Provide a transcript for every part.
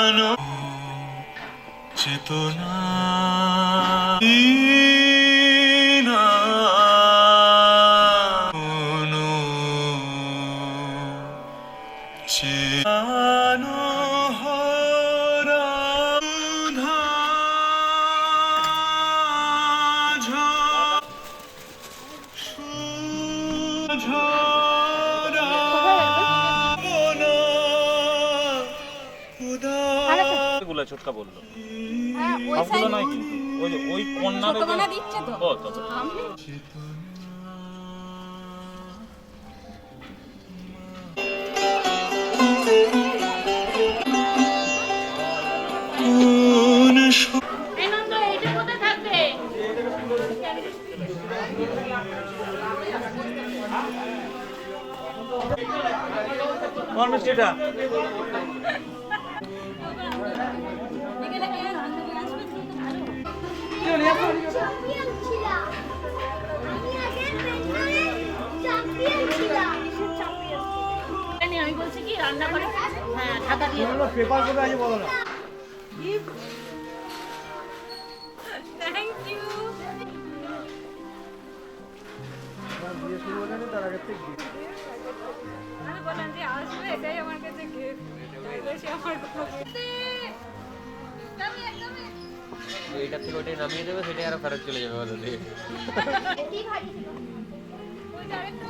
আনো চেতনা না কোনো চেতনা হরা ঝরা গুলা ছোটকা বললো হ্যাঁ ওই সবগুলো সাইড নয় কিন্তু ওই যে ওই কর্নারে ছোটখানা দিচ্ছে তো ও তবে আমি এই নন্দ এইটা কোথায় থাকবে কোন মিষ্টিটা এখানে কে নন্দ আসবে তো ভালো চ্যাম্পিয়ন ছিলাম আমি আগে বেঙ্গলে চ্যাম্পিয়ন ছিলাম আমি বলছি কি রান্না করে হ্যাঁ ঢাকা দিয়ে পেপার করে আছে বলো না থ্যাংক ইউ বিয়ে শুরু হয়ে গেছে তার আগে থেকে আমি বললাম যে আসবে এটাই আমার কাছে গিফট তাই বলছি আমার কথা এইটা থেকে ওইটাই নামিয়ে দেবে সেটাই আরো ফেরত চলে যাবে বলো দিয়ে এটি ভারী ছিল ওই আরেকটা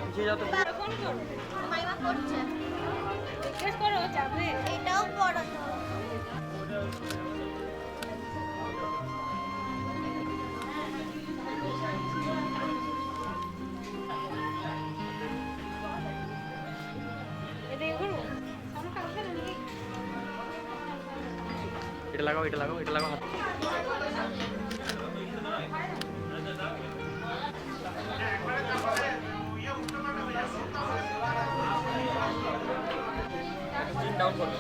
পিছিয়ে যাও তো ফোন করো মাইমা করছে জিজ্ঞেস করো যাবে এটাও বড় তো এদিকে ঘুরো আমার কাছে নাকি এটা লাগাও এটা লাগাও এটা লাগাও হাত ডাউন করো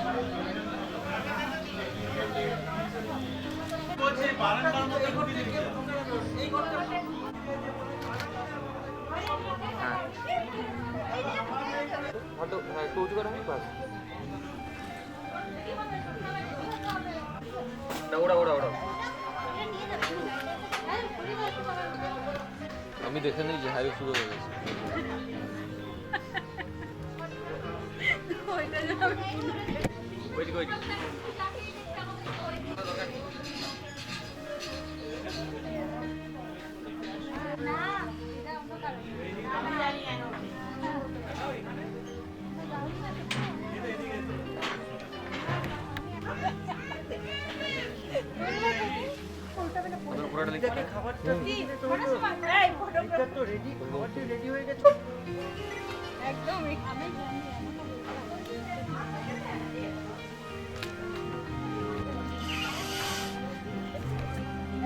হয়তো হ্যাঁ একটু উঁচু করে বাস না ওরা ওরা ওরা আমি দেখে নিই যে হাইওয়ে শুরু হয়ে গেছে ওইদিকে ওইদিকে পুরোটা লিখে তো রেডি খাবারটা রেডি হয়ে গেছে একদম আমি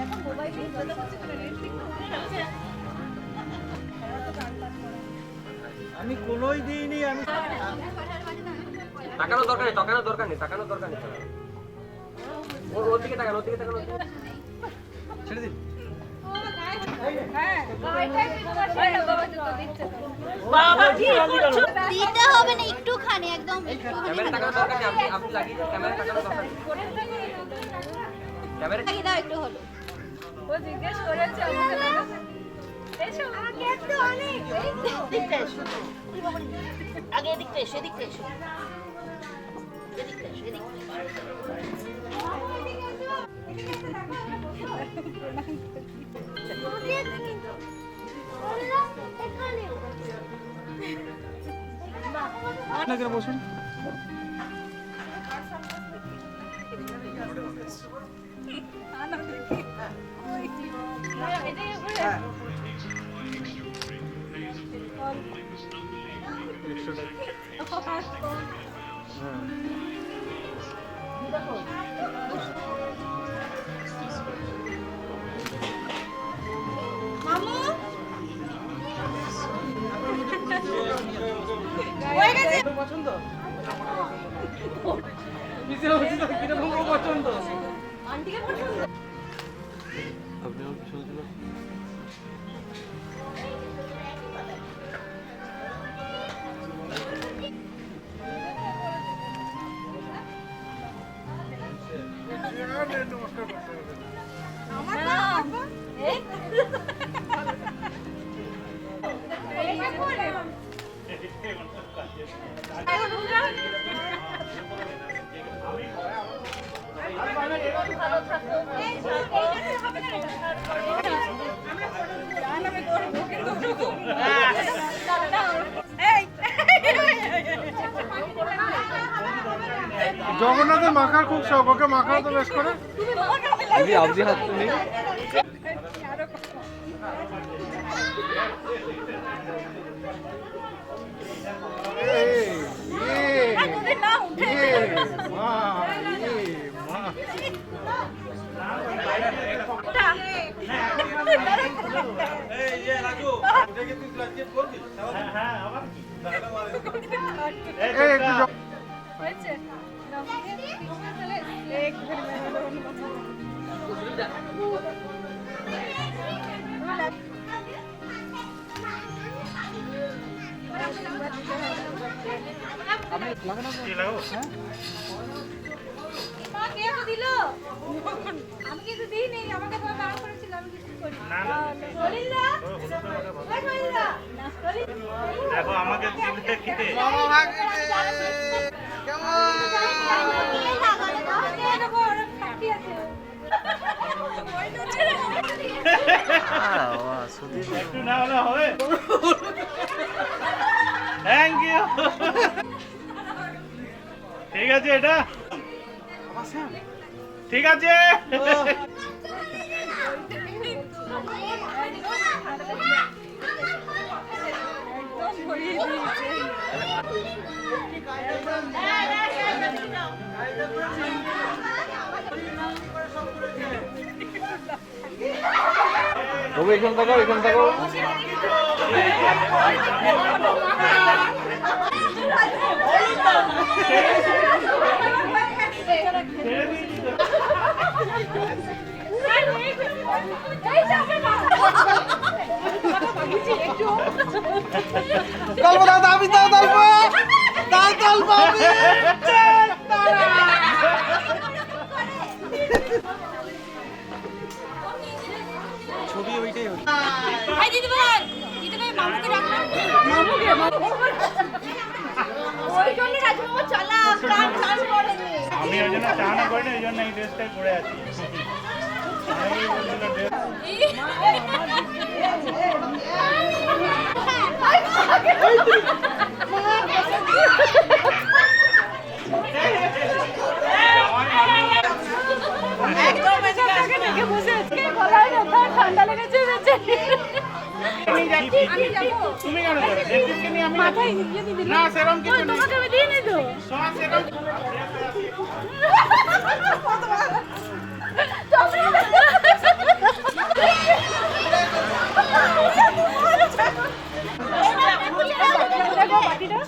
এখন মোবাইলে কথা বলছি তো আমি কোনোই দিইনি আমি তাকানোর দরকার নেই তাকানোর দরকার নেই তাকানোর দরকার নেই ওর দিকে তাকানো ওর দিকে তাকানো ছেড়ে দিন দিতে হবে না একটুখানি একদম ক্যামেরা তাকানোর দরকার নেই আপনি আপনি লাগিয়ে দেন ক্যামেরা তাকানোর দরকার নেই ক্যামেরা লাগিয়ে দাও একটু হলো ও জিজ্ঞেস করেছে আমাকে এসো আগে একটু অনেক দিকটা এসো আগে এদিকটা এসো এদিকটা এসো এদিকটা এসো এদিকটা আপনাকে বসুন মামু পছন্দ মিশে হচ্ছে তো কিরকম পছন্দ আন্টিকে পছন্দ আপনি আমার পিছনে ছিল আমার না এই এইটা করে জগন্নাথের মাখার খুব শখ ওকে মাখানো তো বেশ করে দিদি আপনি হাত তুলি হয়েছে আমি কিছু দিইনি আমাকে তো বারণ করেছিল আমি কিছু করি দেখো আমাকে দিলে খেতে একটু না হলে হবে থ্যাংক ইউ ঠিক আছে এটা ঠিক আছে একদম ভরিয়ে দিয়েছে তবে এখান থাকো গল্প দাও দাবি দাও গল্প দাও গল্প ছবি ওইটাই হচ্ছে ভাই দিদি বল দিদি ভাই মামুকে ডাকো মামুকে ওই জন্য রাজমামা চলা কান কান করে আমি ওই জন্য চাহানা করি না ওই জন্য এই ড্রেসটাই পরে আছি অনেকেই বলছিল ড্রেস একদম মেজাজটাকে দেখে বসে আজকে গলায় ব্যথা ঠান্ডা লেগেছে আমি যাবো তুমি কেন যাবে ড্রেসকে নিয়ে আমি মাথায় দিয়ে দিবি না সেরকম কিছু নেই তোমাকে আমি দিয়ে নি তো সোয়া সেরকম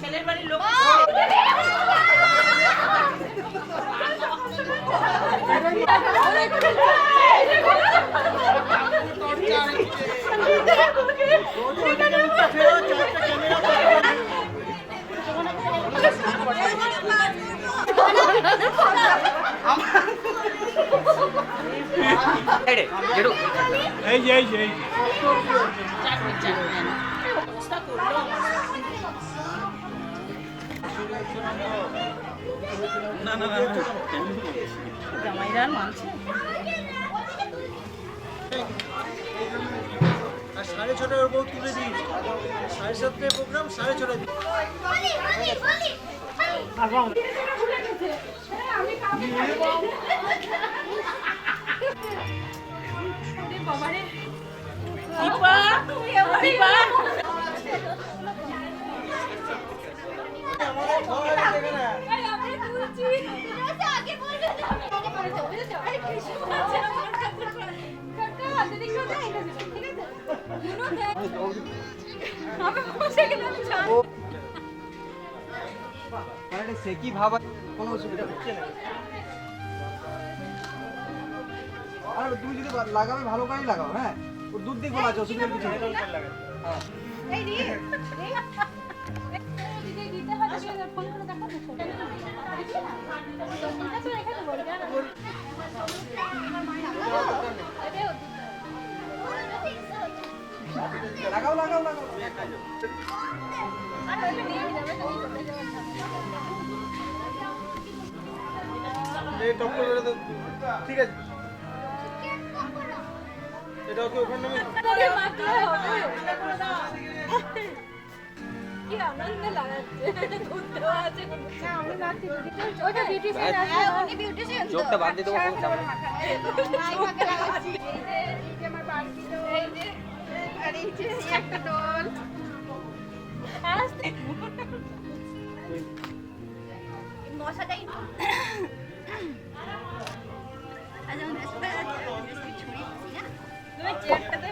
ছেলের বাড়ির লোক এই যে জামাইরা আর মানছে আর 6:30 ওর বউ তুলে দিই 7:30 প্রোগ্রাম 6:30 দীপা দীপা মানে এটা সে কি ভাবা কোনো অসুবিধা হচ্ছে না। আর তুমি যদি লাগাবে ভালো করেই লাগাও, হ্যাঁ ওর দুধ দিক বলা আছে, অসুবিধা কিছু নেই। হ্যাঁ এই রে দিদি দিতে হয় তো ফোন করে দেখো তো ছোট না দেখি না এটা তো এখানে বল না আমার মা আরে লাগাও লাগাও লাগাও। আর ওটা নিয়ে যাবে তো নিয়ে যাবে এই টপ করে দাও। ঠিক আছে, এটা ওকে ওখানে নামে তোরে মাত্র হবে কি আনন্দ লাগাচ্ছে ঘুরতে আছে না আমি মাত্র ওটা বিউটিশিয়ান আছে উনি বিউটিশিয়ান চোখটা বাদ দিয়ে দেবো কোনো চাপ নেই। নাই মাকে লাগাচ্ছি এই যে আমার বাড়ি তো এই যে আর এই যে একটা ডল আস্তে মশাটাই আজ আমরা ছুরি না তুমি চেয়ারটাতে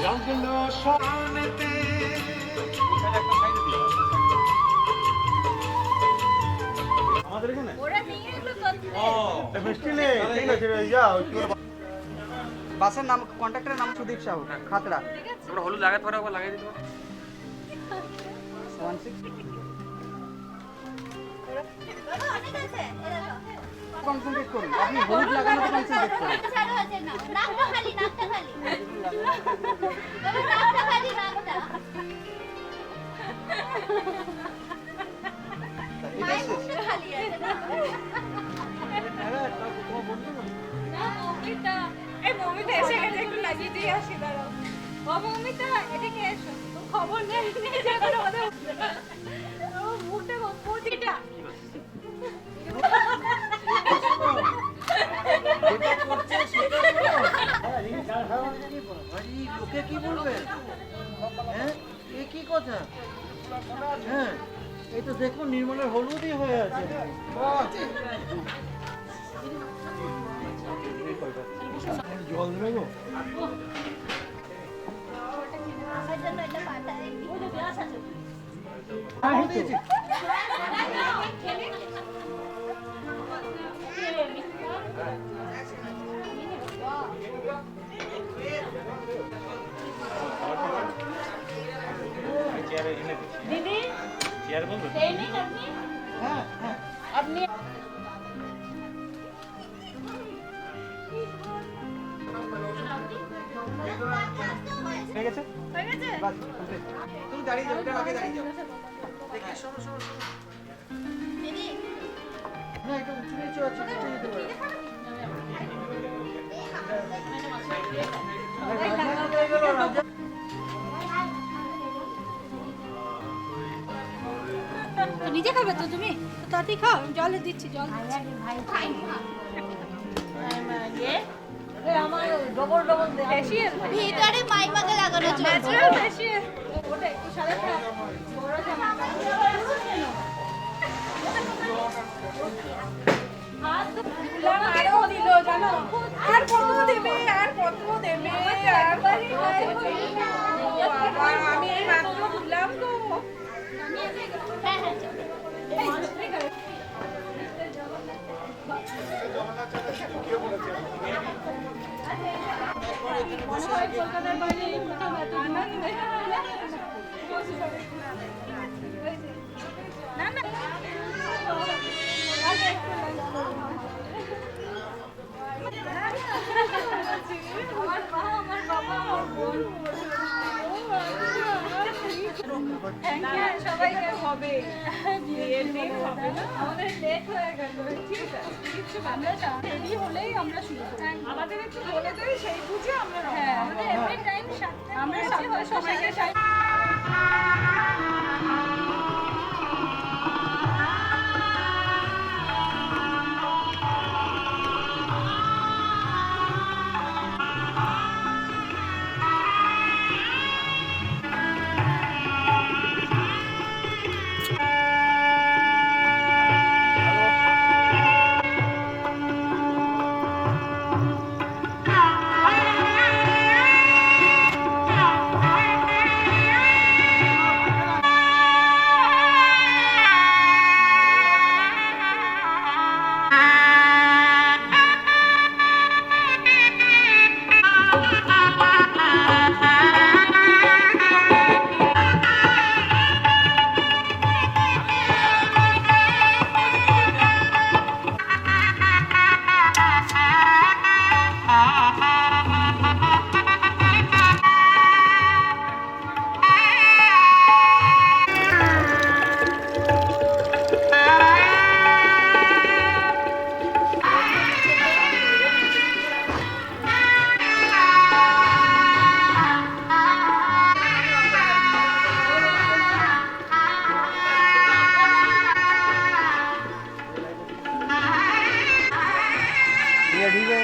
জাগলো শানেতে আমাদের এখানে ওরা নিয়ে এলো করতে মিষ্টি নেই, ঠিক আছে যাও। বাসের নাম কন্ট্রাক্টরের নাম সুদীপ সাহু, খাতড়া। তোমরা হলুদ লাগাতে পারো, আবার লাগাই দিতে পারো। 16 বাবা অনেক আছে এরা কনসেন্ট্রেট করুন, আপনি হলুদ লাগানোতে কনসেন্ট্রেট করুন। ছাড়ো আছে না নাকটা খালি নাকটা খালি নাকটা এটা শেষ। খালি আছে না মমিতা এই মমিতা এসে গেছে একটু লাগিয়ে দিয়ে আসি দাঁড়াও ও মমিতা এদিকে এসো খবর নেই যে করে ওদের ও মুখটা প্রতিটা যেটা করছে সেটা ভাই লোকে কি বলবে? হ্যাঁ এ কি কথা? হ্যাঁ এই তো দেখো নির্মলের হলুদই হয়ে আছে। জল দেবো? আমার জন্য এটা পাঠাই ওটা গ্লাস আছে হ্যাঁ দিয়েছি। চেয়ারে এনে দিচ্ছি। দিদি চেয়ার বলবো? এই নিন আপনি হ্যাঁ হ্যাঁ আপনি হয়ে গেছে? হয়ে গেছে বাস, complete। তুমি দাঁড়িয়ে যাও, এটা আগে দাঁড়িয়ে যাও। দেখে শোনো শোনো শোনো। দিদি না এটা উঁচু নিচু আছে, উঠে যেতে পারে। তো নিজে খাবে তো তুমি তো তাতেই খাও আমি জলে দিচ্ছি জল ভিতরে মাইমাকে লাগানো ন্যাচারাল ফেশিয়াল ওটা একটু সাদা বড় জামা হাত তো ফুলাম আরো দিল জানো আর কত দেবে আর কত দেবে আর আমি এই মাত্র ফুলাম তো হ্যাঁ হ্যাঁ কলকাতার বাইরে প্রথম এত আনন্দ না না আমার মা আমার বাবা আমার বোন সবাইকে হবে বিয়ের দিন হবে না আমাদের লেট হয়ে গেল ঠিক আছে কিছু আমরা রেডি হলেই আমরা শুরু করি আমাদের একটু বলে দেয় সেই বুঝে আমরা হ্যাঁ আমাদের এভরি টাইম আমরা সবাইকে টাইম ये ठीक है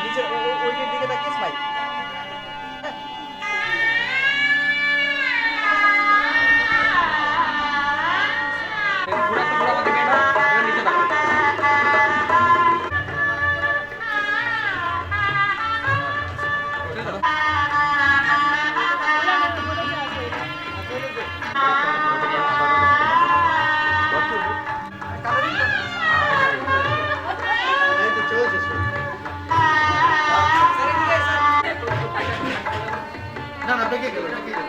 নিচে ওই দিকে তাকিয়ে স্মাইল পুরো একটা পুরো আমাদের মেয়েটা এবার নিচে দেখো এই তো চলছে সব। না না বেঁকে গেল বেঁকে গেল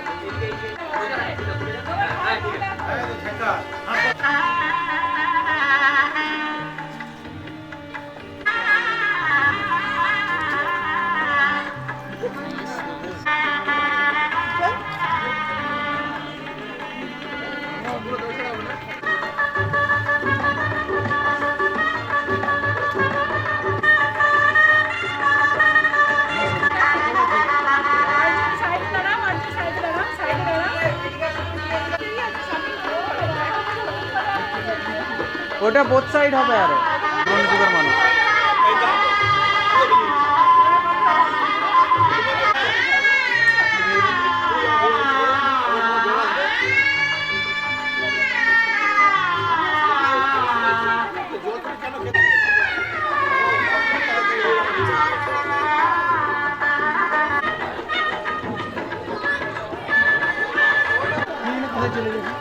সাইডে দাঁড়াও, সাইডে দাঁড়াও, সাইডে দাঁড়াও। ঠিক আছে, সামনে দাঁড়াও। ওটা বোথ সাইড হবে আরো পুরনো যুগের মানুষ কোথায় চলে গেছে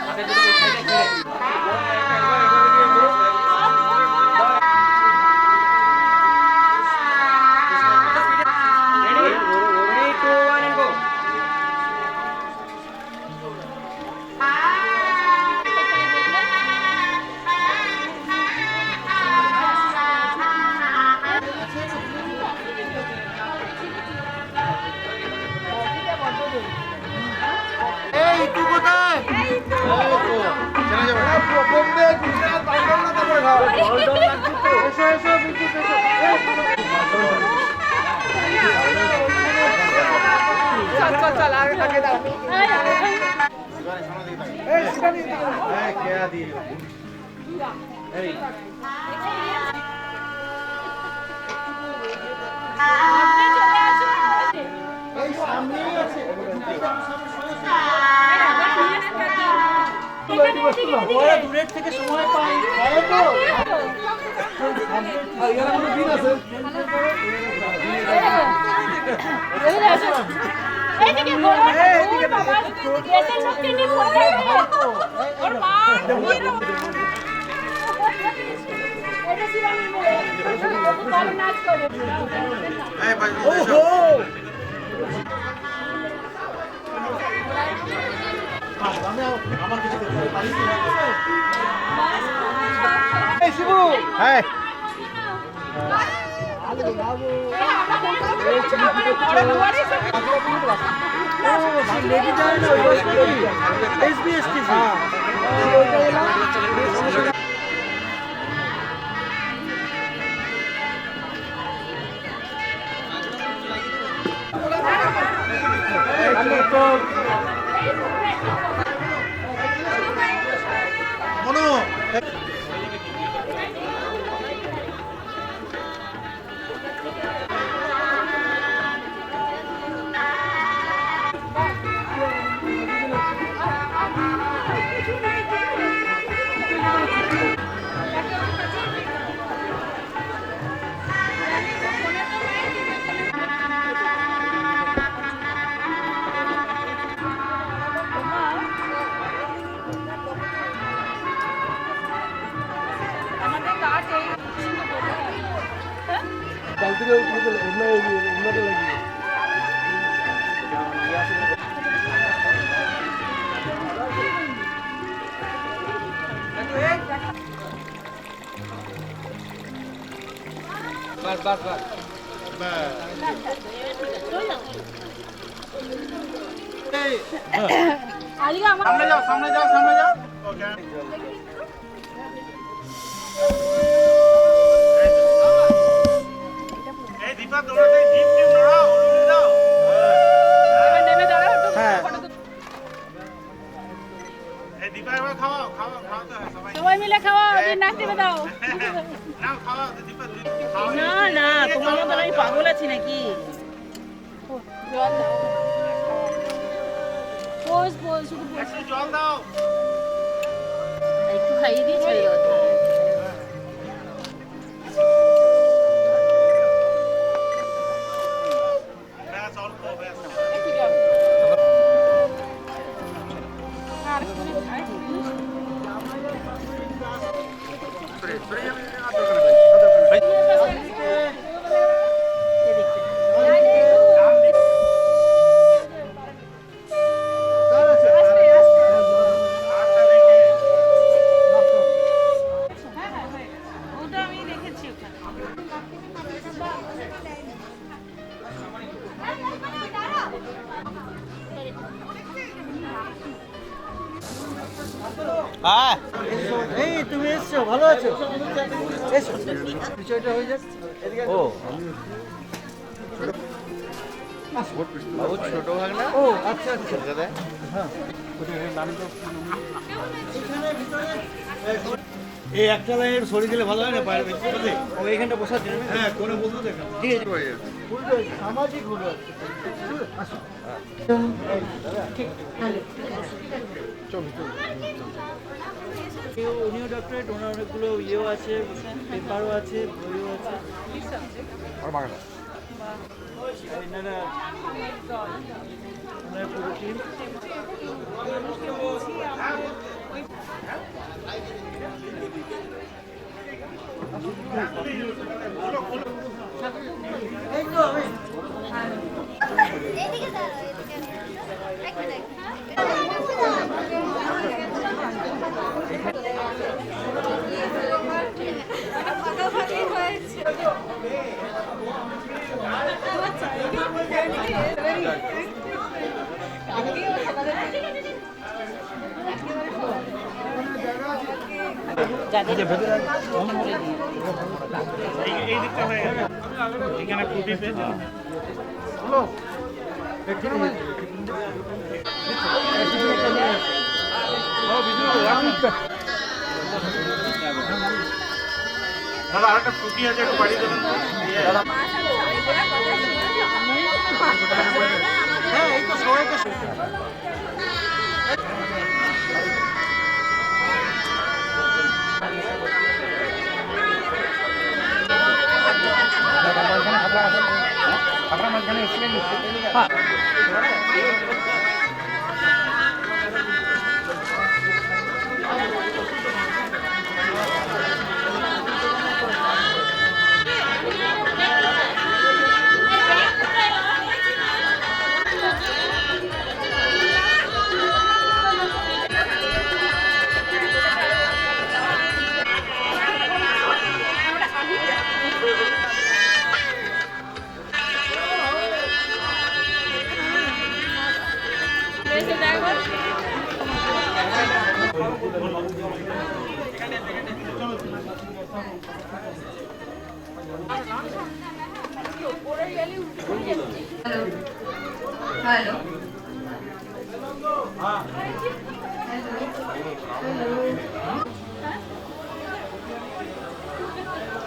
হাতে দুটো ওই সাইডে ছেড়ে Ready? 3, 2, 1 and go. এই তুই কোথায় এই তো চলে যাবে বোম্বে গুজরাট বাঙ্গাল না তারপরে খাও এসো এসো বিদ্যুৎ এসো চল আগে তাকে দাও এই শিবানী এই কেয়া দিয়ে এই আপনি চলে আসুন। এই সামনেই আছে ওরা দূরের থেকে সময় পায় হয় তো আর এর কোনো দিন আছে চলে আসুন। এইদিকে ঘোরো। ওই বাবা, দেশের লোককে নিয়ে পড়ে যাবে। ওর মা, হিরো। এটা শিবানীর মেয়ে। ও ভালো নাচ করে। এই ভাই ওহো আমি আমার কিছু করতে পারি এই শিবু হ্যাঁ লেডি যায় না এসবিএসটি মনো বাস বাস বাস আজকে আমার সামনে যাও সামনে যাও সামনে যাও এই দীপা তোমরা তো জিপ টিপ নড়াও উড়ে দাও এবার নেমে দাঁড়াও একটু হ্যাঁ। photo তুলো। এই দীপা এবার খাওয়াও খাওয়াও খাওয়াতে হয় সবাই সবাই মিলে খাওয়া ওদের নাক টেপে দাও নাও খাওয়াও দীপা খাওয়াও না না তোমার মতো আমি পাগল আছি নাকি জল দাও পোজ পোজ শুধু পোজ একটু জল দাও একটু খাইয়ে দিয়ে ছেড়ে দাও ব্যাস অল্প ব্যাস একটু জল আর ওটা আমি রেখেছি ওখানে এই তুমি এসছো ভালো আছো এসো বিষয়টা হয়ে যাক ও ছোট ভাগনা ও আচ্ছা আচ্ছা হ্যাঁ এই একটা লাইনের সরিয়ে দিলে ভালো হয় না বাইরে বুঝলে ও এইখানটা বসার জন্য হ্যাঁ কোনো বলতো দেখা ঠিক আছে বুঝলো সামাজিক হলো আসো উনিও ডক্টরেট ওনার অনেকগুলো ইয়েও আছে পেপারও আছে বইও আছে এনারা ওনার পুরো টিম এই তো আমি এদিকে দাঁড়াও এদিকে এক মিনিট ফাঁকাফাঁকি হয়েছে এই দিকটা হয়ে গেল এখানে ফুটি পেয়েছো দাদা আরেকটা ফুটি আছে একটু বাড়ি দেবেন তো? হ্যাঁ এই তো সবাইকে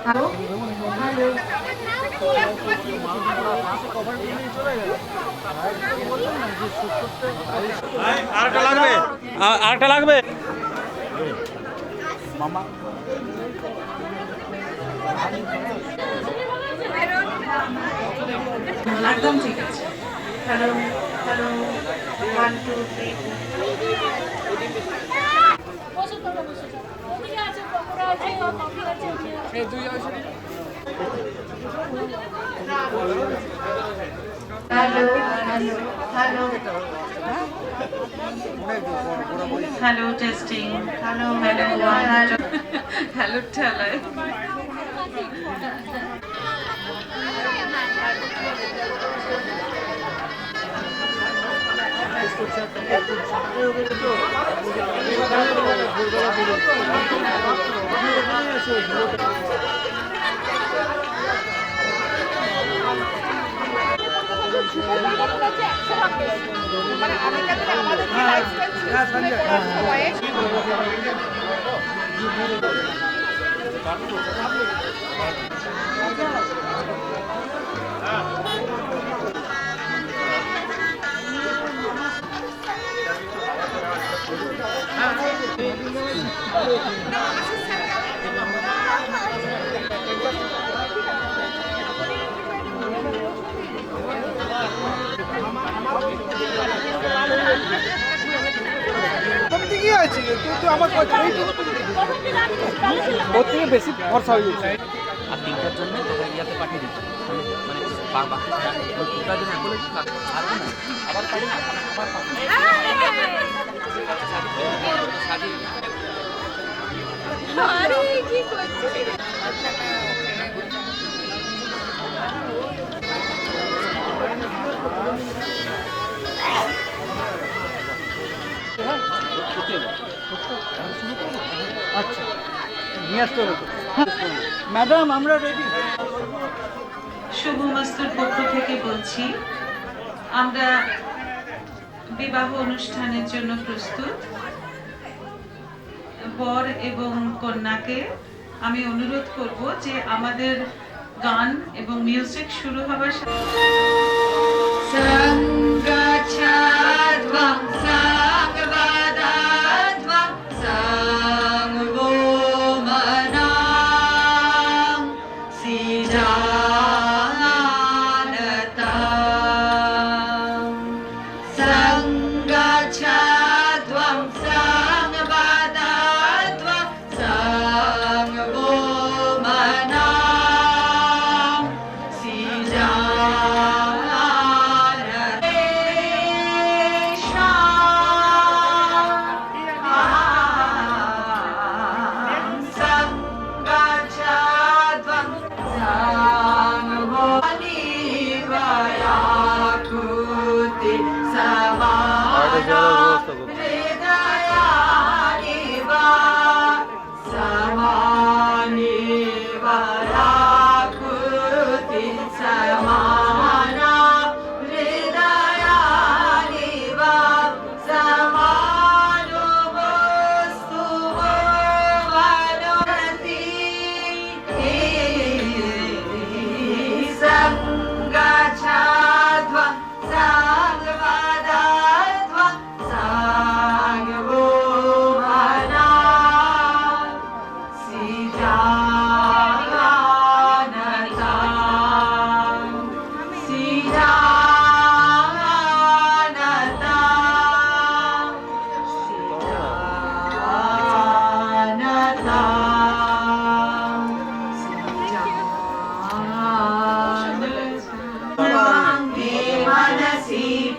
হ্যালো আরেকটা লাগবে আরেকটা লাগবে একদম ঠিক আছে হ্যালো হ্যালো 1 2 3 বসে তোমরা বসে যাও ওদিকে আছে পকোড়া আছে কফি আছে hello hello hello hello testing hello hello hello ঠেলায় মানে আগেকার দিনে আমাদের যে লাইফস্টাইল ছিল স্কুলে পড়ার সময়ে তুমি কি আছে তুই আমার ওর থেকে বেশি ভরসা হয়ে যাচ্ছে আর তিনটার জন্য তোকে ইয়াতে পাঠিয়ে দিচ্ছি মানে বাবা তিনটার জন্য এখন আবার পাঠিয়ে আরে কি করছিস? আচ্ছা নিয়ে আসতে হবে ম্যাডাম আমরা রেডি শুভ মস্তুর পক্ষ থেকে বলছি আমরা বিবাহ অনুষ্ঠানের জন্য প্রস্তুত বর এবং কন্যাকে আমি অনুরোধ করব যে আমাদের গান এবং মিউজিক শুরু হবার সাথে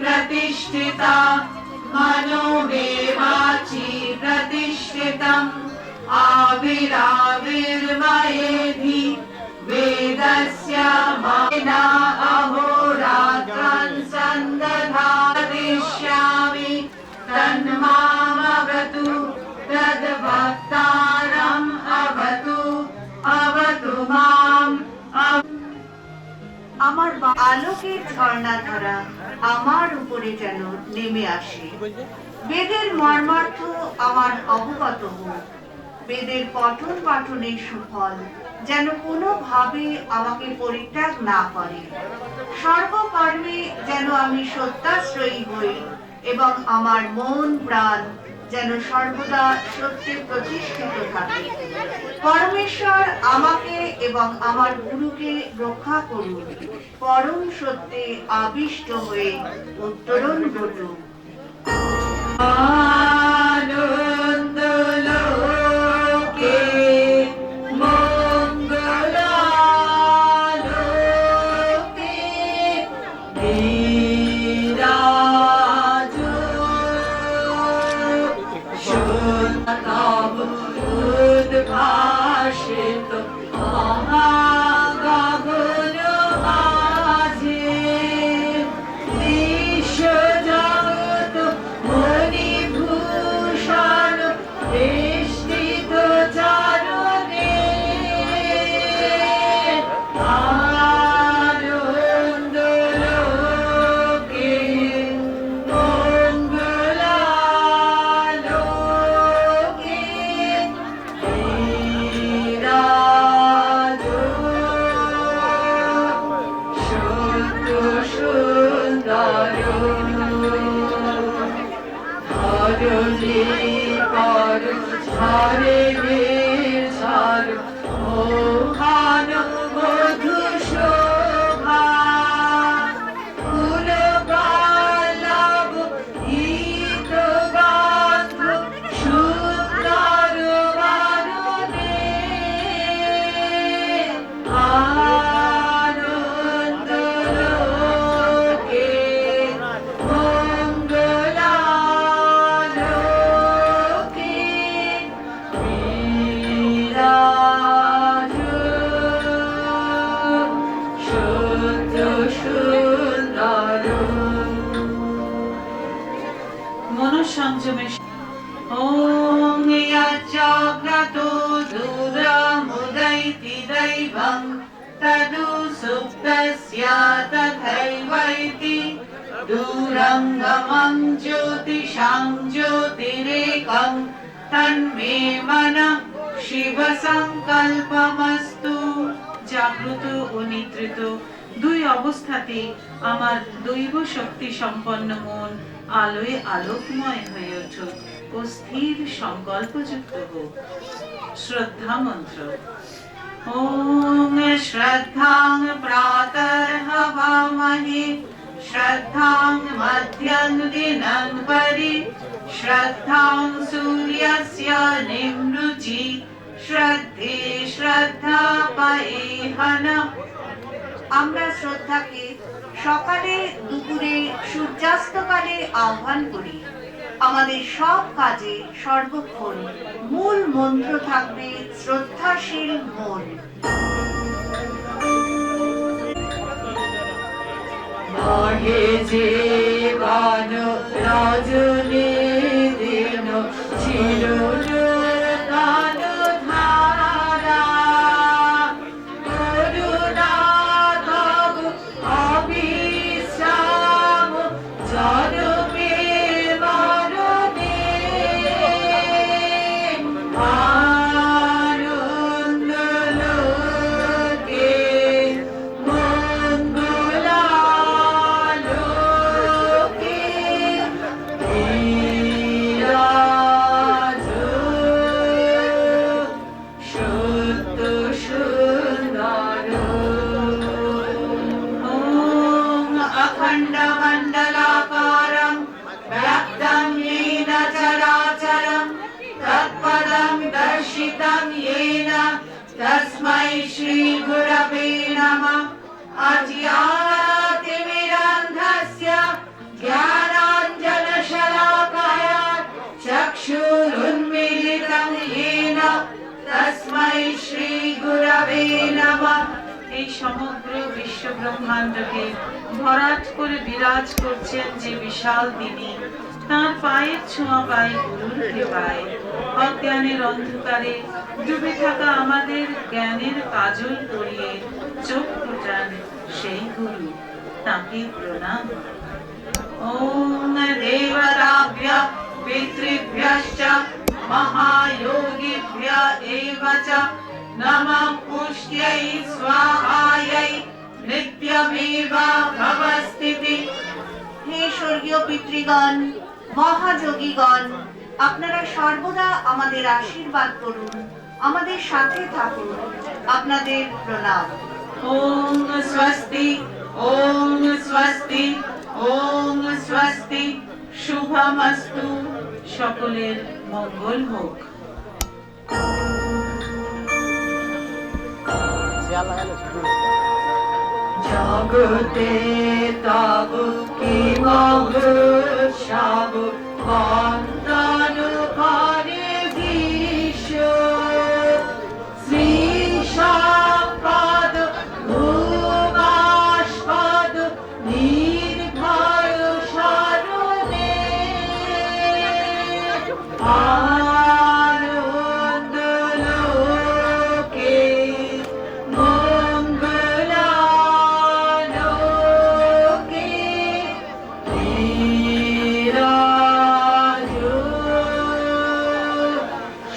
प्रतिष्ठिता मनो देवाची प्रतिष्ठितम् आविराविर्मयेधि वेदस्य माना अहोरात्रं सन्दधारिष्यामि तन्मामवतु तद्भक्तारम् अवतु अवतु माम् আমার আলোকের ঝর্ণা ধারা আমার উপরে যেন নেমে আসে বেদের মর্মার্থ আমার অবগত হোক বেদের পঠন পাঠনের সুফল যেন কোনোভাবে আমাকে পরিত্যাগ না করে সর্বকর্মে যেন আমি সত্যাশ্রয়ী হই এবং আমার মন প্রাণ যেন সর্বদা সত্যে প্রতিষ্ঠিত থাকে পরমেশ্বর আমাকে এবং আমার গুরুকে রক্ষা করুন পরম সত্যে আবিষ্ট হয়ে উত্তরণ ঘটুক আনন্দ লোকে মঙ্গলা করলি পর ঝরে ঝর মোহান মধু শোভা ফুল বালব গীত গান্ধ সুন্দর বারণে আনন্দ লোকে মঙ্গলালোকে বিরাজ সত্য সুন্দর মনঃসংযমের ওম ইয়াজ্জাগ্রতো দূরমুদৈতি দৈবং তদু সুপ্তস্য তথৈবৈতি দূরঙ্গমং জ্যোতিষাং জ্যোতিরেকং তন্মে মনঃ শিব সংকল্পমস্তু। জাগ্রত ও নিদ্রিত দুই অবস্থাতে আমার দৈব শক্তি সম্পন্ন মন আলোয় আলোকময় হয়ে উঠুক ও স্থির সংকল্পযুক্ত হোক। শ্রদ্ধা মন্ত্র। ওম শ্রদ্ধাং প্রাতর্হবামহে শ্রদ্ধাং মধ্যং দিনং পরি শ্রদ্ধাং সূর্যস্য নিমৃচি শ্রদ্ধে শ্রদ্ধা পায়েহনঃ। আমরা শ্রদ্ধাকে সকালে দুপুরে সূর্যাস্তকালে আহ্বান করি। আমাদের সব কাজে সর্বক্ষণ মূল মন্ত্র থাকবে শ্রদ্ধাশীল মন। মহে জীবন রজনী দিন ছিল ধারা করুণা তব অবিশ্রাম জনমে মরণে আনন্দ লোকে মঙ্গলালোকে বিরাজ সত্য সুন্দর। ওম অখণ্ড মণ্ডলাকারং ব্যক্তং येन চরাচরং তৎপদং দর্শিতং येन তস্मै শ্রী গুরবে নমঃ। অজ্ঞানতিমিরান্ধস্য জ্ঞানাঞ্জনশলাকায়া চক্ষুरुन्मीलितं येन তস্मै শ্রী গুরবে নমঃ। এই সমগ্র বিশ্ব ব্রহ্মাণ্ডকে ভরাট করে বিরাজ করছেন যে বিশাল তিনি, তাঁর পায়ের ছোঁয়া পাই গুরুর কৃপায়। অজ্ঞানের অন্ধকারে ডুবে থাকা আমাদের জ্ঞানের কাজল পরিয়ে চোখ ফোটান সেই গুরু, তাঁকে প্রণাম। ওম দেবতাভ্য পিতৃভ্যশ্চ মহাযোগিভ্য এব চ নমঃ পুষ্ট্यै স্বাহাयै নিত্যমেব ভবস্থিতি। হে স্বর্গীয় পিতৃগণ, মহাযোগীগণ, আপনারা সর্বদা আমাদের আশীর্বাদ করুন, আমাদের সাথে থাকুন। আপনাদের প্রণাম। ওম স্বস্তি ওম স্বস্তি ওম স্বস্তি। শুভমস্তু। সকলের মঙ্গল হোক। জগতে তব কি মহোৎসব বন্দন করে বিশ্ব শ্রী সম্পদ ভূমাস্পদ নির্ভয় শরণে আনন্দ লোকে মঙ্গলালোকে বিরাজ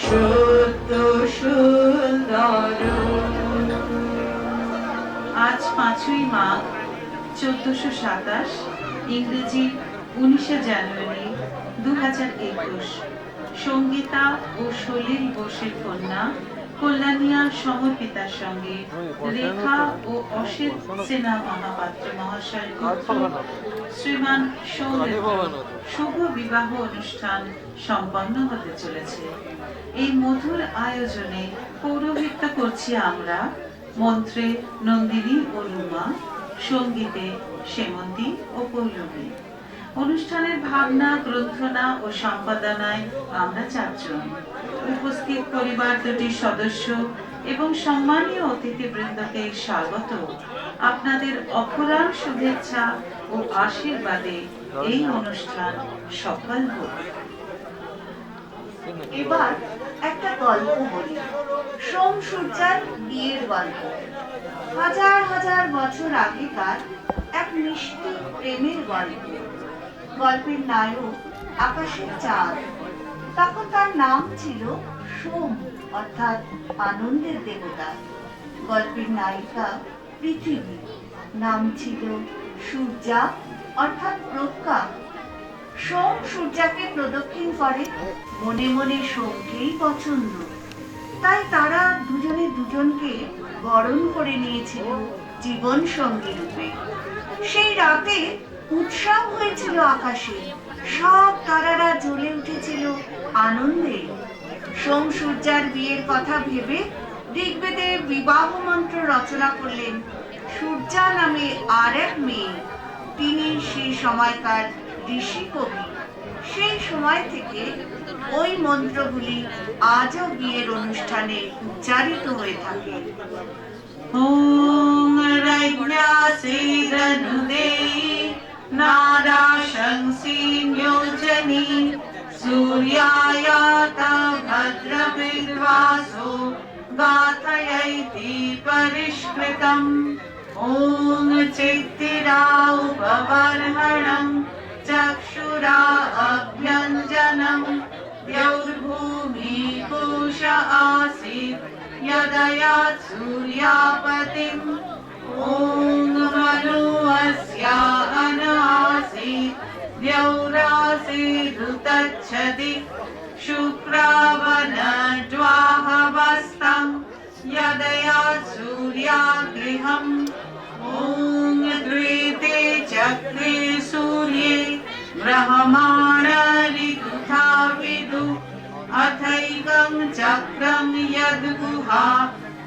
সত্য সুন্দর। আজ 5ই মাঘ 1427, ইংরেজি 19শে জানুয়ারি 2021। সঙ্গীতা ও সলিল বোসের কন্যা কল্যাণিয়া সমর্পিতার সঙ্গে রেখা ও অসিত সেনা মহাপাত্র মহাশয়ের পুত্র শ্রীমান সৌমেন্দ্র শুভ বিবাহ অনুষ্ঠান সম্পন্ন হতে চলেছে। এই মধুর আয়োজনে পৌরোহিত্য করছি আমরা, মন্ত্রে নন্দিনী ও রুমা, সঙ্গীতে সেমন্তী ও পৌলমী। অনুষ্ঠানের ভাবনা, গ্রন্থনা ও সম্পাদনায় আমরা 4 জন। উপস্থিত পরিবার দুটির সদস্য এবং সম্মানীয় অতিথিবৃন্দকে স্বাগত। আপনাদের অপরাণ শুভেচ্ছা ও আশীর্বাদে এই অনুষ্ঠান সফল হোক। এবার একটা গল্প বলি, সোম সূর্যার বিয়ের গল্প। হাজার হাজার বছর আগেকার এক মিষ্টি প্রেমের গল্প। গল্পের নায়ক আকাশের চাঁদ। তখন তার নাম ছিল সোম, অর্থাৎ আনন্দের দেবতা। গল্পের নায়িকা পৃথিবী, নাম ছিল সূর্যা, অর্থাৎ প্রজ্ঞা। সোম সূর্যাকে প্রদক্ষিণ করে, মনে মনে সোমকেই পছন্দ। তাই তারা দুজনে দুজনকে বরণ করে নিয়েছিল জীবন সঙ্গী রূপে। সেই রাতে উৎসব হয়েছিল আকাশে, সব তারারা জ্বলে উঠেছিল আনন্দে। সোম সূর্যার বিয়ের কথা ভেবে ঋগ্বেদে বিবাহ মন্ত্র রচনা করলেন সূর্যা নামে আর এক মেয়ে। তিনি সেই সময়কার ঋষি কবি। সেই সময় থেকে ওই মন্ত্রগুলি আজও বিয়ের অনুষ্ঠানে উচ্চারিত হয়ে থাকে। ওম রজ্ঞাসিদনুদেয়ি নাদা শংসিন্যোজনি সূর্যায়াতা ভদ্রবিদ্বাসো গাথয়তি পরিষ্কৃতম। ওম চিত্তিরা উপবর্হণং চক্ষুরা অভ্যঞ্জনম দ্যৌর্ভূমি কোশ আসীৎ यदयात् सूर्यापतिम्। ॐ मनु अस्या अनासीत् द्यौरासीदुतच्छति शुक्रावनज्वाहवस्तम् यदयात् सूर्यागृहम्। ॐ द्विते चक्रे सूर्ये ब्रह्माणा ऋतुथा विदु अथैकं चक्रं यद्गुहा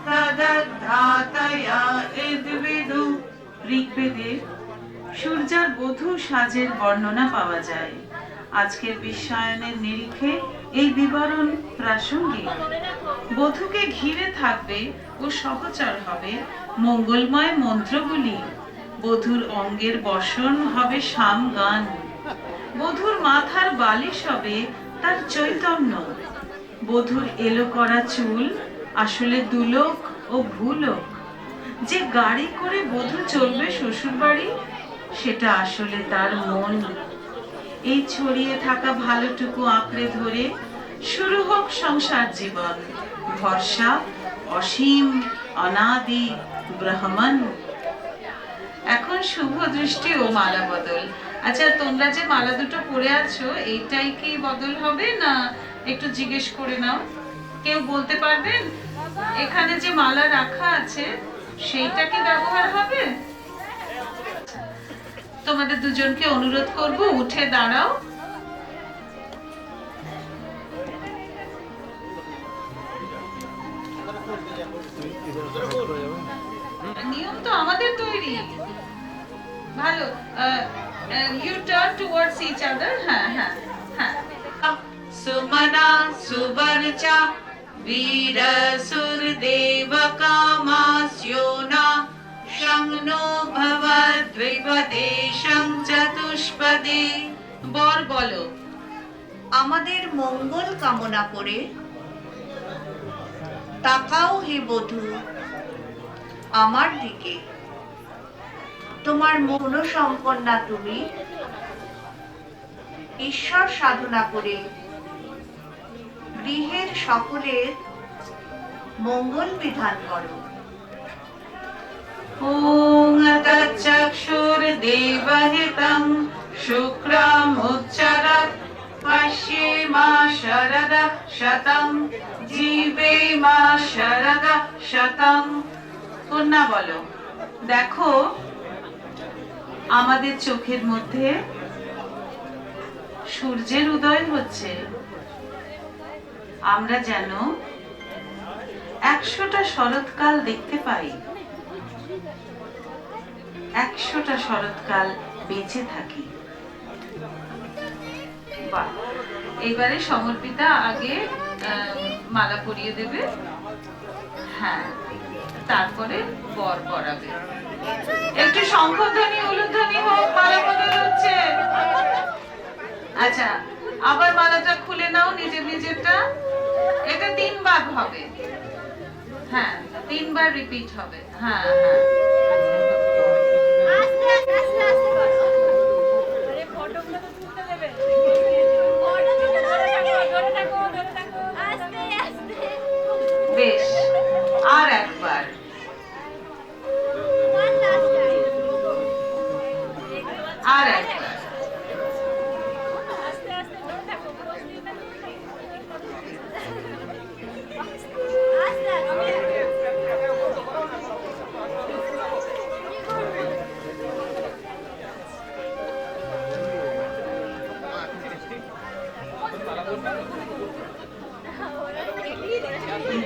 तदधातया इद्विदु। ঋগ্বেদে সূর্যার বধূ সাজের বর্ণনা পাওয়া যায়। আজকের বিশ্বায়নের নিরিখে এই বিবরণ প্রাসঙ্গিক। বধূকে ঘিরে থাকবে ও সহচর হবে মঙ্গলময় মন্ত্রগুলি। বধূর অঙ্গের বসন হবে সাম গান। বধূর মাথার বালিশ হবে তার চৈতন্য। বধূর এলো করা চুল আসলে দুলোক ও ভূলোক। যে গাড়ি করে বধূ চলবে শ্বশুর বাড়ি, সেটা আসলে তার মন। এই ছড়িয়ে থাকা ভালোটুকু আঁকড়ে ধরে শুরু হোক সংসার জীবন। ভরসা অসীম অনাদি ব্রহ্মণ। এখন শুভ দৃষ্টি ও মালা বদল। আচ্ছা, তোমরা যে মালা দুটো পরে আছো, এইটাই কি বদল হবে না একটু জিজ্ঞেস করে নাও? কেউ বলতে পারবেন? এখানে যে মালা রাখা আছে সেইটা কি ব্যবহার হবে? তোমাদের দুজনকে অনুরোধ করব, উঠে দাঁড়াও। নিয়ম তো আমাদের তৈরি। ভালো, you turn towards each other. হ্যাঁ হ্যাঁ হ্যাঁ। সুমনা সুবর্চা বীর সুরদেব কামাস্যোনা সংনো ভবদ্বিপদেশং চতুষ্পদে। বর বলো। আমাদের মঙ্গল কামনা করে তাকাও হে বধূ আমার দিকে। তোমার মনসম্পন্না তুমি, ঈশ্বর সাধনা করে গৃহের সকলের মঙ্গল বিধান করো। ওং তচ্চক্ষুর্দেবহিতং শুক্রমুচ্চরৎ শতং জীবেমা শরদঃ শতং। কন্যা বলো, দেখো আমাদের চোখের মধ্যে সূর্যের উদয় হচ্ছে। আমরা যেন 100টা শরৎকাল দেখতে পাই, 100টা শরৎকাল বেঁচে থাকি। বাহ, এবারে সমর্পিতা আগে মালা পরিয়ে দেবে, হ্যাঁ, তারপরে বর পরাবে। একটু শঙ্খধ্বনি উলুধ্বনি হোক, মালা পরিয়ে হচ্ছে। আচ্ছা, আবার মালাটা খুলে নাও নিজের নিজেরটা। এটা 3 বার হবে, হ্যাঁ 3 বার রিপিট হবে, হ্যাঁ হ্যাঁ। বেশ, আর একবার। আর একবার।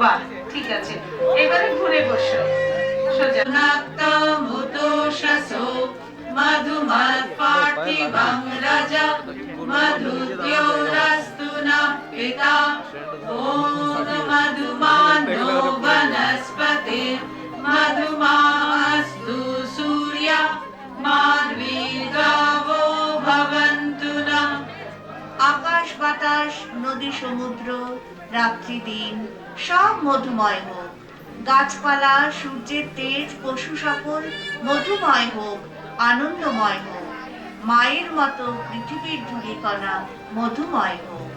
বাহ, ঠিক আছে, এবারে ঘুরে বসো সোজা। নাক্তমুতোষসো মধুমৎ পার্থিবং রাজা মধুদ্যোরাস্তু নঃ পিতা ওম মধুমানো বনস্পতি মধুমাস্তু সূর্য মাধবীর্গাবো ভবন্তু নঃ। আকাশ বাতাস নদী সমুদ্র রাত্রি দিন সব মধুময় হোক। গাছপালা সূর্যের তেজ পশু সকল মধুময় হোক, আনন্দময় হোক। মায়ের মতো পৃথিবীর ধূলিকণা মধুময় হোক।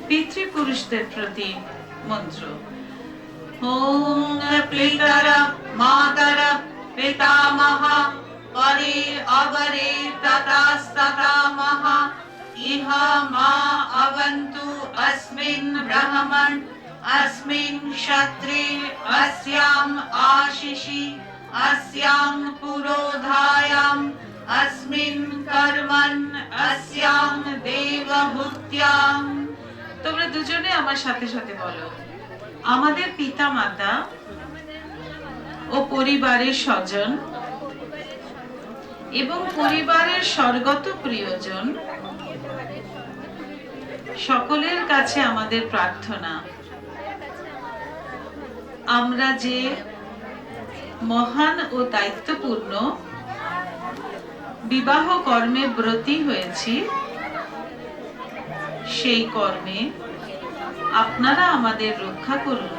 পিতৃপুরুষদের প্রতি মন্ত্র। ওম পিতরঃ মাতরঃ পিতামহঃ পরে অবরে ততস্ততামহঃ ইহ মা অবন্তু अस्मिन् ब्रह्मन् अस्मिन् क्षत्रे अस्याम् आशिषि अस्यां पुरोधायाम् अस्मिन् कर्मन् अस्यां देवहूत्यां। তোমরা দুজনে আমার সাথে সাথে বলো, আমাদের পিতা মাতা ও পরিবারের স্বজন এবং পরিবারের স্বর্গত প্রিয়জন সকলের কাছে আমাদের প্রার্থনা, আমরা যে মহান ও দায়িত্বপূর্ণ বিবাহ কর্মে ব্রতী হয়েছি, সেই কর্মে আপনারা আমাদের রক্ষা করুন।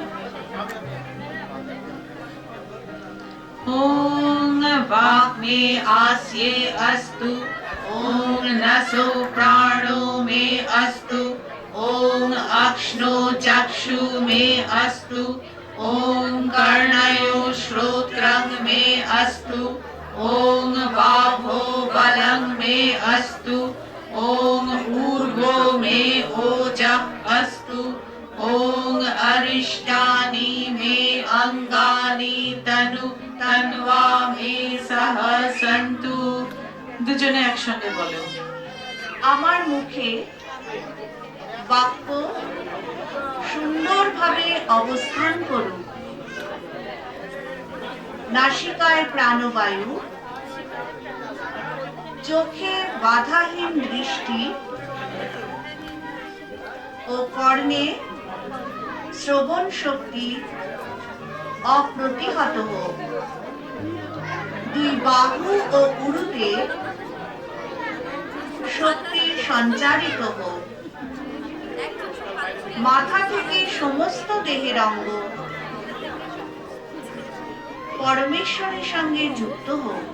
ওম বাক মে আসয়ে অস্তু ওম নসো প্রাণো মে অস্তু ওম অক্ষ্ণো চক্ষু মে অস্তু ওম কর্ণयो শ্রোত্রং মে অস্তু ওম বাহো বলং মে অস্তু ওম ঊর্ধ্বো মে ওজঃ অস্তু ওম অরিষ্টানি মে অঙ্গানি তনু তন্বা মে সহ সন্তু। দুজনে একসঙ্গে বলো, আমার মুখে বাক্য সুন্দরভাবে অবস্থান করুক। নাসিকায় প্রাণবায়ু, চোখে বাধাহীন দৃষ্টি ও কর্ণে শ্রবণ শক্তি অপ্রতিহত হোক। দুই বাহু ও উরুতে শক্তি সঞ্চারিত হোক। মাথা থেকে সমস্ত দেহের অঙ্গ পরমেশ্বরের সঙ্গে যুক্ত হোক।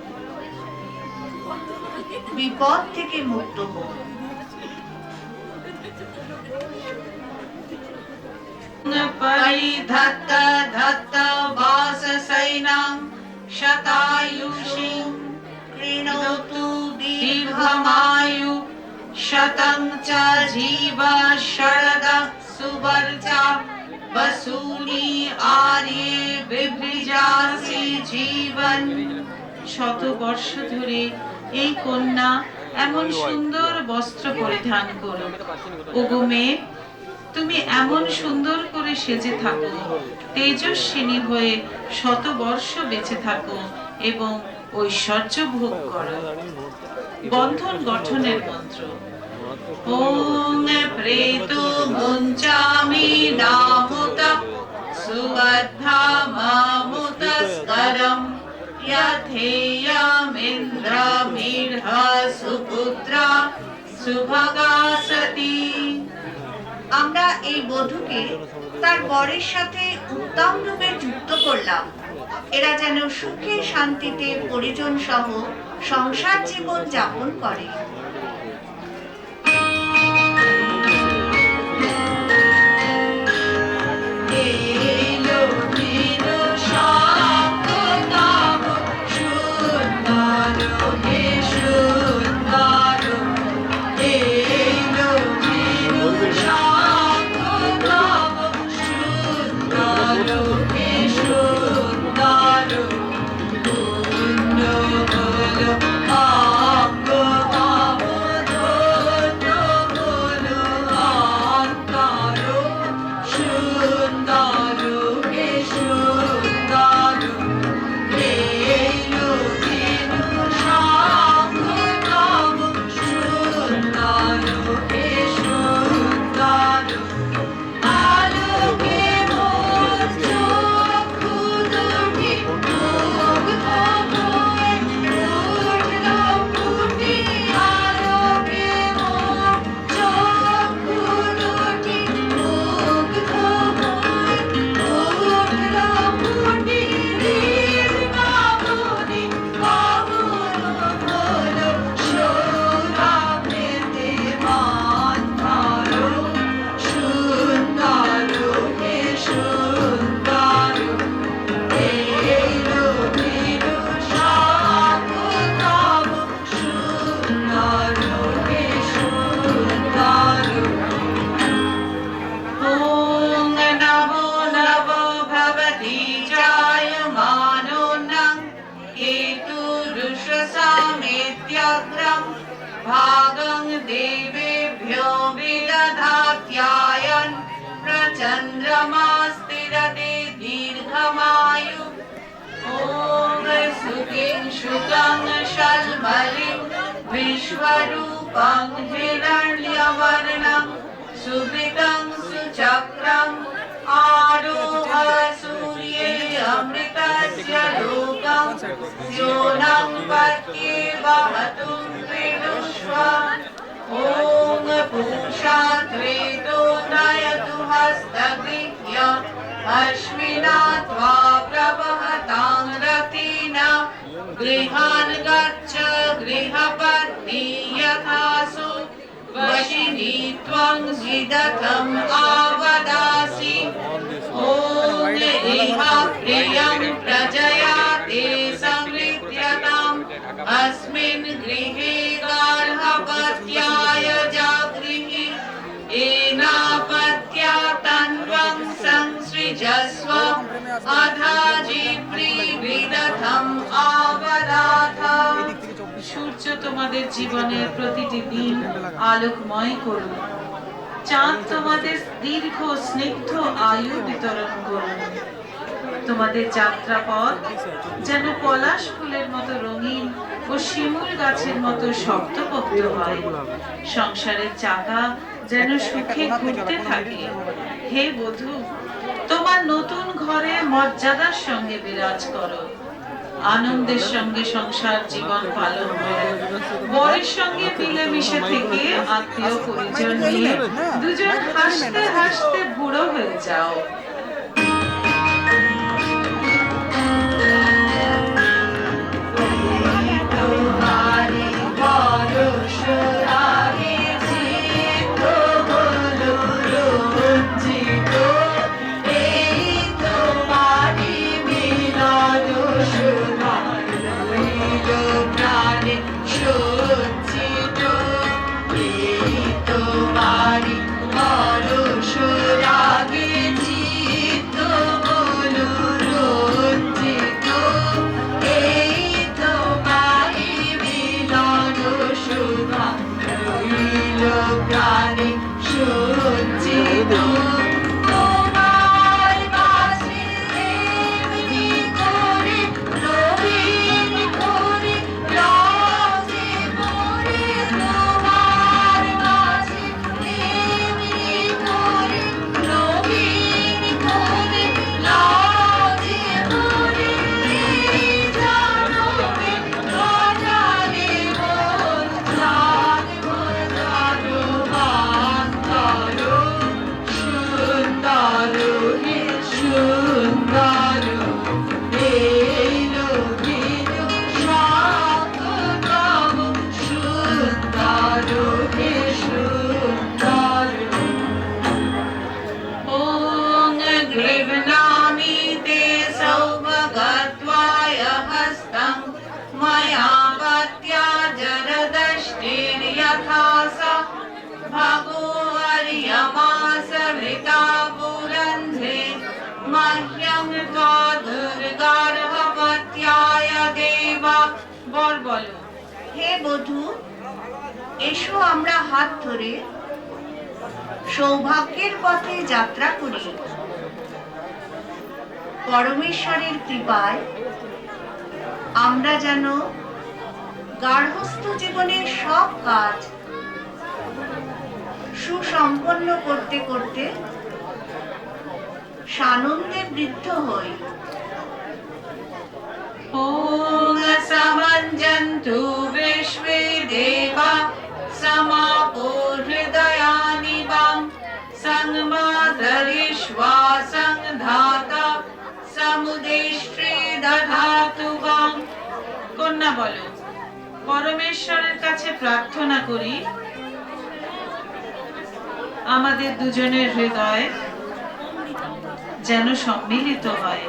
বিপদ থেকে মুক্ত হোক। পরিধত্ত ধত্ত বাসসৈনং শতায়ুষিং কৃণোতু দীর্ঘমায়ু শতং চ জীব শরদঃ सुवर्चा वसूनि आर्ये बिभ्रिजासि जीवन। শত বর্ষ ধরে এই কন্যা এমন সুন্দর বস্ত্র পরিধান করো। ওগো মেয়ে, তুমি এমন সুন্দর করে সেজে থাকো, তেজস্বিনী হয়ে শত বর্ষ বেঁচে থাকো এবং ঐশ্বর্য ভোগ করো। বন্ধন গঠনের মন্ত্র। ওং প্রেতো মুঞ্চামি নামুতা সুবদ্ধা মামুতস্করম यथेयमिन्द्रमीढ सुपुत्रा सुभगा सती। আমরা এই বধূকে তার বরের সাথে উত্তম রূপে যুক্ত করলাম। এরা যেন সুখে শান্তিতে পরিজন সহ সংসার জীবন যাপন করে। भागं देवेभ्यो विदधात्यायन् प्रचन्द्रमास्तिरते दीर्घमायु। ॐ सुखिं शुकं शल्मलिं विश्वरूपं हिरण्यवर्णं सुवृतं सुचक्रम् आरोह सूर्ये अमृतस्य लोकं योनं पत्ये वहतु विदुष्व। ॐ पूषा त्वेतो नयतु हस्तगृह्य अश्विना त्वा प्रवहतां रतिना गृहान् गच्छ गृहपत्नी यथासु वशिनी त्वं विदथम् आवदासि। ॐ इहा प्रियं प्रजया ते समृद्ध्यताम् अस्मिन् गृहे गार्हपत्याय जागृहि एनापत्या तन्वं संसृजस्व अधा जिप्री विदथम् आवदाथा। সূর্য তোমাদের জীবনের প্রতিটি দিন আলোকময় করুন। চাঁদ তোমাদের দীর্ঘ স্নিগ্ধ আয়ু বিতরণ করুন। তোমাদের যাত্রাপথ যেন পলাশ ফুলের মতো রঙিন ও শিমুল গাছের মতো শক্তপোক্ত হয়। সংসারের চাকা যেন সুখে ঘুরতে থাকে। হে বধূ, তোমার নতুন ঘরে মর্যাদার সঙ্গে বিরাজ করো। আনন্দের সঙ্গে সংসার জীবন পালন করো। বরের সঙ্গে মিলেমিশে থেকে আত্মীয় পরিজন নিয়ে দুজন হাসতে হাসতে বুড়ো হয়ে যাও। তোমারি বলো। হে বধূ, এসো আমরা হাত ধরে সৌভাগ্যের পথে যাত্রা করি। পরমেশ্বরের কৃপায় আমরা যেন গার্হস্থ্য জীবনের সব কাজ সুসম্পন্ন করতে করতে সানন্দে বৃদ্ধ হই। ওম সমঞ্জন্তু বিশ্বে দেবা সমাপো হৃদয়ানি বাম সংমাদরিষ্বা সংধাতা সমুদেষ্ট্রে দধাতু বাম। কন্যা বলো, পরমেশ্বরের কাছে প্রার্থনা করি আমাদের দুজনের হৃদয় যেন সম্মিলিত হয়।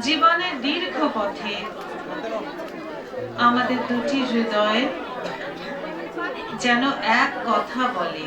জীবনের দীর্ঘ পথে আমাদের দুটি হৃদয় যেন এক কথা বলে।